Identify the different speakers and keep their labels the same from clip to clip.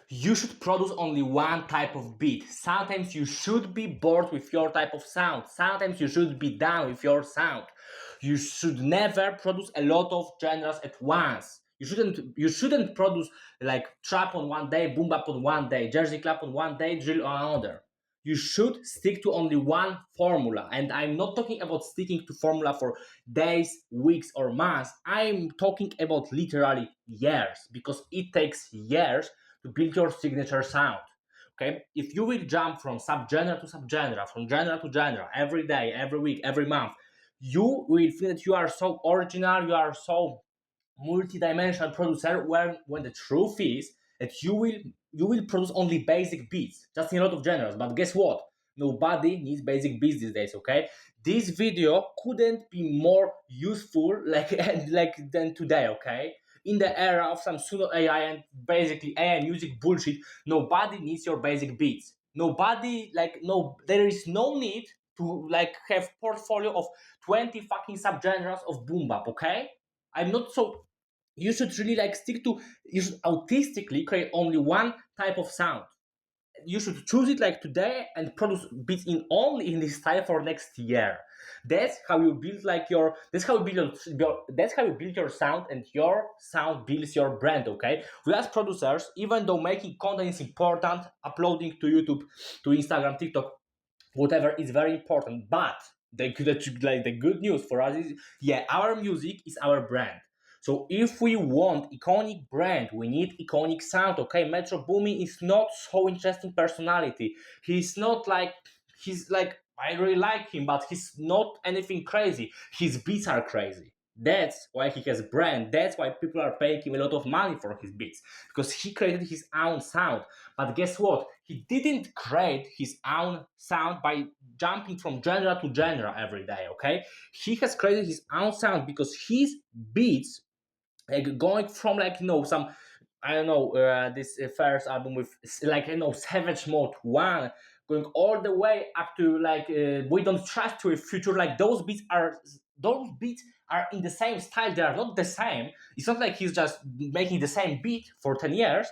Speaker 1: you should produce only one type of beat. Sometimes you should be bored with your type of sound. Sometimes you should be done with your sound. You should never produce a lot of genres at once. You shouldn't produce like trap on one day, boom bap on one day, Jersey club on one day, drill on another. You should stick to only one formula. And I'm not talking about sticking to formula for days, weeks, or months. I'm talking about literally years, because it takes years to build your signature sound. Okay, if you will jump from subgenre to subgenre, from genre to genre, every day, every week, every month, you will feel that you are so original, you are so multi-dimensional producer, when the truth is that you will produce only basic beats, just in a lot of genres. But guess what? Nobody needs basic beats these days. Okay, this video couldn't be more useful like than today. Okay, in the era of some pseudo AI and basically AI music bullshit, nobody needs your basic beats. Nobody, like, no, there is no need to like have portfolio of 20 fucking subgenres of boom bap. Okay, I'm not so. You should really like stick to. You should autistically create only one type of sound. You should choose it like today and produce beats in only in this style for next year. That's how you build like your. That's how you build your sound, and your sound builds your brand. Okay. We as producers, even though making content is important, uploading to YouTube, to Instagram, TikTok, whatever is very important. But the good news for us is, yeah, our music is our brand. So if we want iconic brand, we need iconic sound. Okay, Metro Boomin is not so interesting personality. He's like I really like him, but he's not anything crazy. His beats are crazy. That's why he has brand. That's why people are paying him a lot of money for his beats, because he created his own sound. But guess what? He didn't create his own sound by jumping from genre to genre every day. Okay, he has created his own sound because his beats, like going from like some, I don't know, this first album with like Savage Mode 1, going all the way up to like We Don't Trust to a Future. Like those beats are in the same style. They are not the same. It's not like he's just making the same beat for 10 years,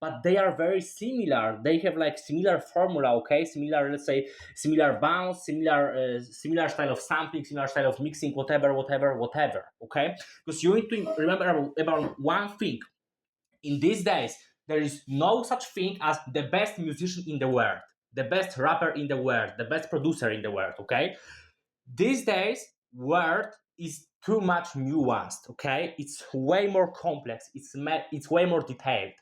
Speaker 1: but they are very similar. They have like similar formula. Okay, similar, let's say, similar bounce, similar style of sampling, similar style of mixing, whatever. Okay, because you need to remember about one thing. In these days, there is no such thing as the best musician in the world, the best rapper in the world, the best producer in the world. Okay, these days, word is too much nuanced. Okay, it's way more complex. It's way more detailed.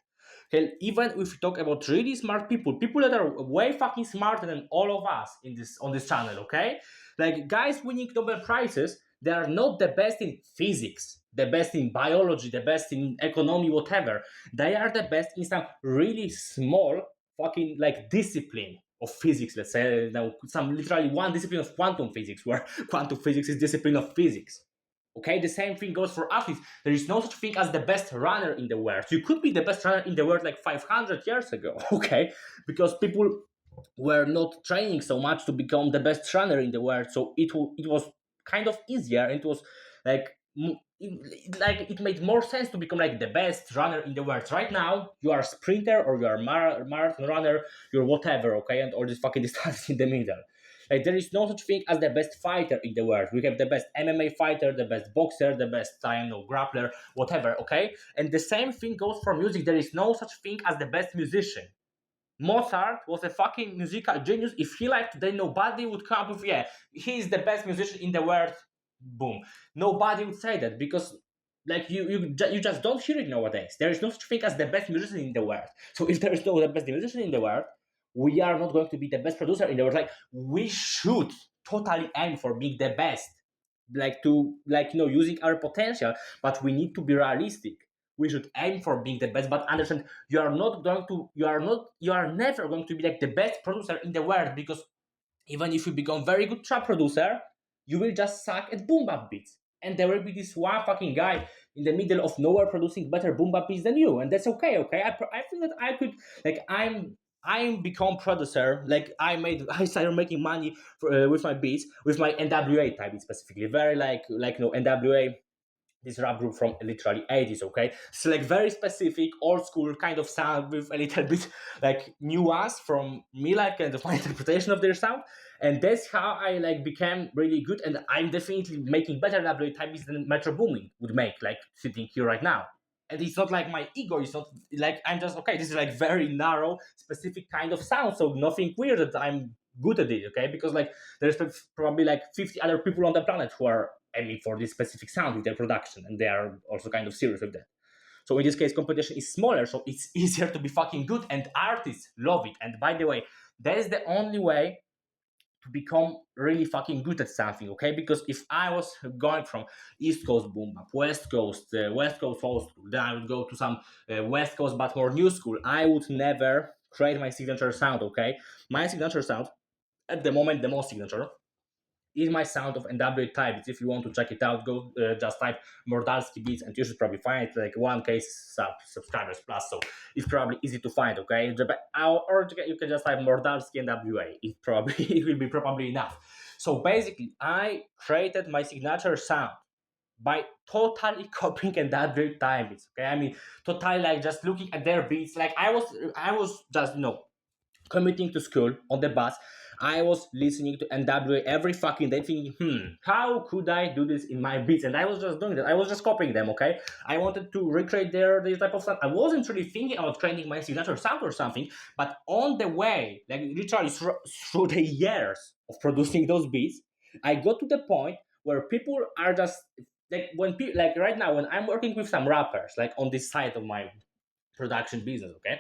Speaker 1: Hell, even if we talk about really smart people that are way fucking smarter than all of us in this on this channel. Okay, like guys winning Nobel prizes, they are not the best in physics, the best in biology, the best in economy, whatever. They are the best in some really small fucking like discipline of physics. Let's say now some literally one discipline of quantum physics, where quantum physics is discipline of physics. Okay, the same thing goes for athletes. There is no such thing as the best runner in the world. You could be the best runner in the world like 500 years ago. Okay, because people were not training so much to become the best runner in the world, so it was kind of easier, and it was like it made more sense to become like the best runner in the world. Right now, you are a sprinter or you are a marathon runner, you're whatever. Okay, and all this fucking distance in the middle. Like there is no such thing as the best fighter in the world. We have the best MMA fighter, the best boxer, the best I don't know grappler, whatever. Okay, and the same thing goes for music. There is no such thing as the best musician. Mozart was a fucking musical genius. If he liked today, nobody would come up with, yeah, he's the best musician in the world. Boom. Nobody would say that, because like you just don't hear it nowadays. There is no such thing as the best musician in the world. So if there is no the best musician in the world, we are not going to be the best producer in the world. Like we should totally aim for being the best, using our potential, but we need to be realistic. We should aim for being the best, but understand you are never going to be like the best producer in the world, because even if you become very good trap producer, you will just suck at boom bap beats. And there will be this one fucking guy in the middle of nowhere producing better boom bap beats than you, and that's okay. Okay, I think that I could like I'm become producer. Like I started making money with my beats, with my NWA type specifically, very like NWA this rap group from literally 80s, okay? It's like very specific, old school kind of sound with a little bit like nuance from me, like kind of my interpretation of their sound. And that's how I like became really good. And I'm definitely making better WA types than Metro Booming would make, like sitting here right now. And it's not like my ego, it's not like I'm just okay, this is like very narrow, specific kind of sound. So nothing weird that I'm good at it, okay? Because like there's probably like 50 other people on the planet who are aiming for this specific sound with their production, and they are also kind of serious with that. So in this case, competition is smaller, so it's easier to be fucking good, and artists love it. And by the way, that is the only way to become really fucking good at something, okay? Because if I was going from East Coast boom bap, West Coast old school, then I would go to some West Coast but more new school, I would never create my signature sound, okay? My signature sound, at the moment, the most signature, is my sound of NWA type. If you want to check it out, go just type Mordalski beats, and you should probably find it, like 1K subscribers plus. So it's probably easy to find. Okay, or you can just type Mordalski NWA. It probably it will be probably enough. So basically, I created my signature sound by totally copying NWA time beats. Okay, I mean totally like just looking at their beats. Like I was just commuting to school on the bus. I was listening to NWA every fucking day, thinking, how could I do this in my beats? And I was just doing that. I was just copying them, okay? I wanted to recreate their type of sound. I wasn't really thinking about creating my signature sound or something, but on the way, like literally through the years of producing those beats, I got to the point where people are just like like right now when I'm working with some rappers, like on this side of my production business, okay?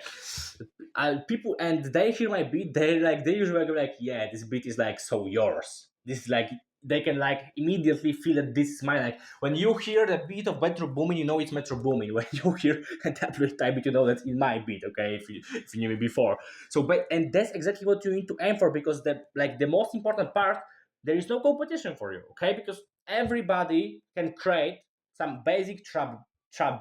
Speaker 1: People and they hear my beat, they usually go like, yeah, this beat is like so yours. This is like they can like immediately feel that this is mine. Like when you hear the beat of Metro Boomin, you know it's Metro Boomin. When you hear that type beat, you know that's in my beat, okay? If you knew me before. So but and that's exactly what you need to aim for, because the most important part, there is no competition for you, okay? Because everybody can create some basic trap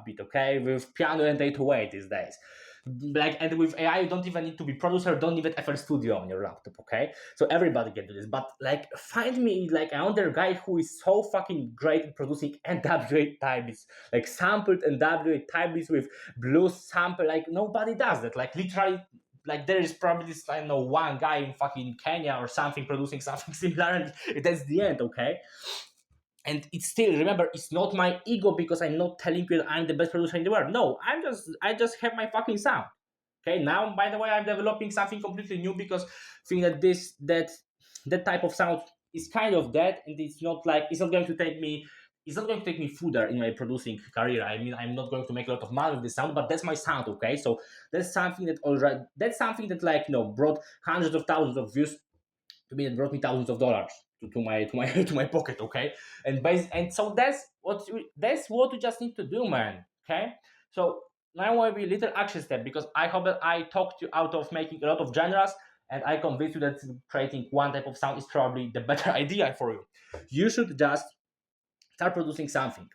Speaker 1: beat, okay, with piano and 808 these days. Like, and with AI, you don't even need to be producer, don't need FL Studio on your laptop, okay? So everybody can do this. But like, find me like another guy who is so fucking great at producing NWA type beats, like sampled NWA type beats with blues sample. Like nobody does that. Like literally, like there is probably this, I don't know, one guy in fucking Kenya or something producing something similar, and that's the end, okay? And it's still, remember, it's not my ego, because I'm not telling you that I'm the best producer in the world. No, I just have my fucking sound. Okay, now by the way, I'm developing something completely new, because I think that that type of sound is kind of dead, and it's not going to take me further in my producing career. I mean, I'm not going to make a lot of money with this sound, but that's my sound, okay? So that's something that like brought hundreds of thousands of views to me, and brought me thousands of dollars to my to my pocket, okay? And so that's what you just need to do, man. Okay, so now will be a little action step, because I hope that I talked you out of making a lot of genres, and I convinced you that creating one type of sound is probably the better idea for you. You should just start producing something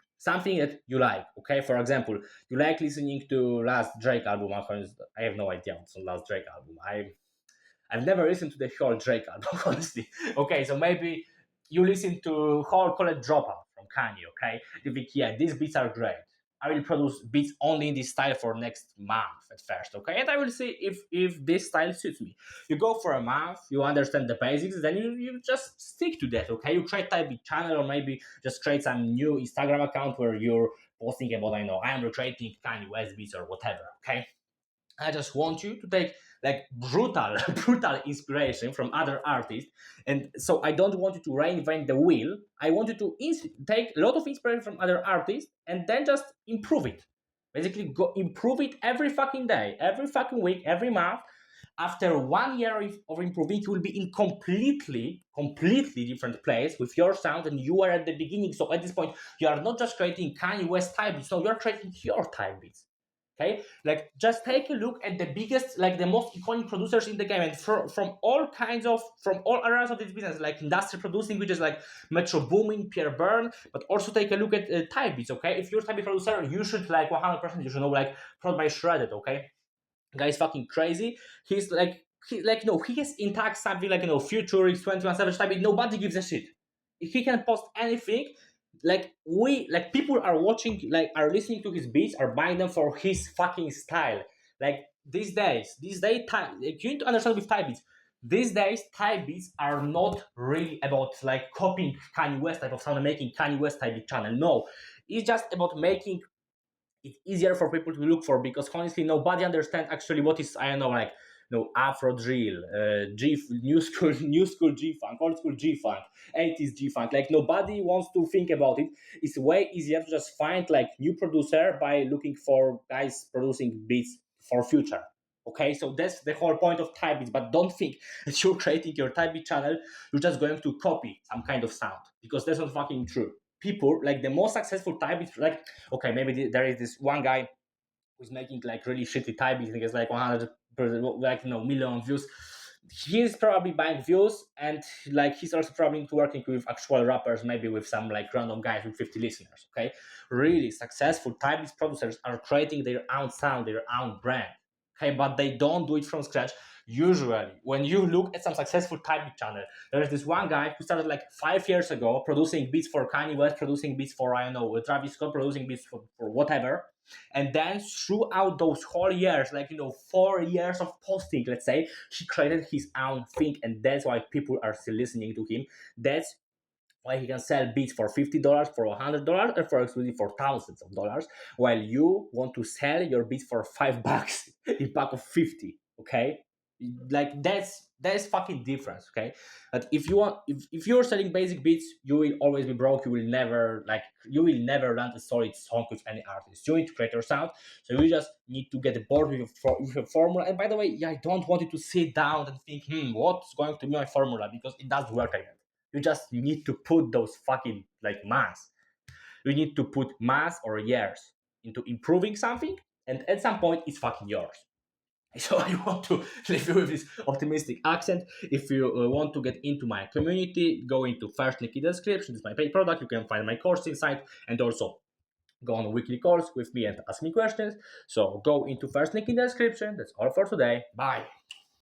Speaker 1: that you like, okay? For example, you like listening to last Drake album. I have no idea what's on last Drake album. I've never listened to the whole Drake album, honestly. Okay, so maybe you listen to whole College Dropout from Kanye, okay? You think, yeah, these beats are great. I will produce beats only in this style for next month at first, okay? And I will see if this style suits me. You go for a month, you understand the basics, then you just stick to that, okay? You create type of channel, or maybe just create some new Instagram account where you're posting about, I know, I am recreating Kanye West beats or whatever, okay? I just want you to take like brutal, brutal inspiration from other artists, and so I don't want you to reinvent the wheel. I want you to take a lot of inspiration from other artists and then just improve it. Basically, go improve it every fucking day, every fucking week, every month. After 1 year of improving, you will be in completely different place with your sound, and you are at the beginning. So at this point, you are not just creating Kanye West type beats, no, you are creating your type beats. Okay, like just take a look at the biggest, like the most iconic producers in the game, and from all areas of this business, like industry producing, which is like Metro Boomin, Pierre Byrne, but also take a look at type beats. Okay, if you're a type beat producer, you should like 100%, you should know like Prod by Shredded. Okay, guy's fucking crazy. He's like he has intact something like Futurist, 21 Savage type beat. Nobody gives a shit. If he can post anything, like people are watching, like are listening to his beats, are buying them for his fucking style. Like these days time, like, you need to understand with Thai beats, these days Thai beats are not really about like copying Kanye West type of sound and making Kanye West type beat channel. No, it's just about making it's easier for people to look for, because honestly nobody understands actually what is, I don't know, like, Afro drill, new school new school G funk, old school G funk, 80s G funk. Like nobody wants to think about it. It's way easier to just find like new producer by looking for guys producing beats for future. Okay, so that's the whole point of type beats. But don't think that you're creating your type beat channel, you're just going to copy some kind of sound, because that's not fucking true. People like the most successful type beats, like, okay, maybe there is this one guy who's making like really shitty type beats, he gets like 100 like, million views. He's probably buying views, and like he's also probably working with actual rappers, maybe with some like random guys with 50 listeners. Okay, really successful type beats producers are creating their own sound, their own brand. Okay, but they don't do it from scratch. Usually when you look at some successful type beat channel, there's this one guy who started like 5 years ago producing beats for Kanye West, producing beats for, I don't know, Travis Scott, producing beats for whatever. And then throughout those whole years, like, 4 years of posting, let's say, he created his own thing. And that's why people are still listening to him. That's why he can sell beats for $50, for $100, and for exclusive for thousands of dollars, while you want to sell your beats for $5 in pack of 50. Okay, like that's fucking difference. Okay, but if you want, if you're selling basic beats, you will always be broke. You will never land a solid song with any artist. You need to create your sound, so you just need to get bored with your formula. And by the way, yeah, I don't want you to sit down and think, what's going to be my formula, because it doesn't work like that. You just need to put those fucking like mass. You need to put mass or years into improving something, and at some point it's fucking yours. So I want to leave you with this optimistic accent. If you want to get into my community, go into first link in the description. It's my paid product. You can find my course inside, and also go on a weekly course with me and ask me questions. So go into first link in the description. That's all for today. Bye.